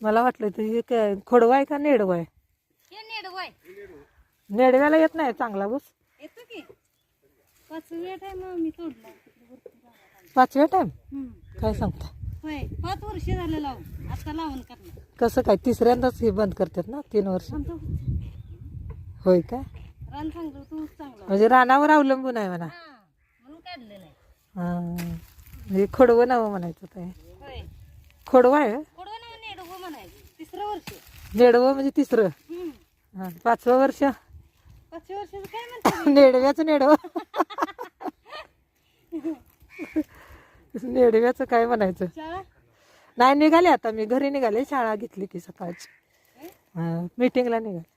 मला वाटलं तर हे काय खोडवा आहे का नेडवा आहे? हे नेडवं आहे. नेडव्याला येत नाही चांगला ऊस. येतो की 5व्या टाइम मी तोडला. 5व्या टाइम हम्म. काय सांगता? होय 5 वर्ष झालं लावून. आता लावून करणार. कसं काय तिसऱ्यांदाच हे बंद करतात ना 3 वर्ष? म्हणतो होय काय? रान चांगलं तू चांगलं. म्हणजे रानावर अवलंबून आहे म्हणा. हा म्हणून काढलेलं आहे. हा हे खोडवं नाव म्हणायचं ते. होय खोडवा आहे कोडवं नाव नेडवं म्हणायचं. 3रं वर्ष. नेडवं म्हणजे तिसरं. हा 5वं वर्ष 5 वर्षाचं काय म्हणतात? नेडव्याचं नेडवं. नेडव्याचं काय म्हणायचं? शाळा नाही निघाले आता मी घरी निघाले शाळा घेतली की सकाळची मीटिंगला निघाले.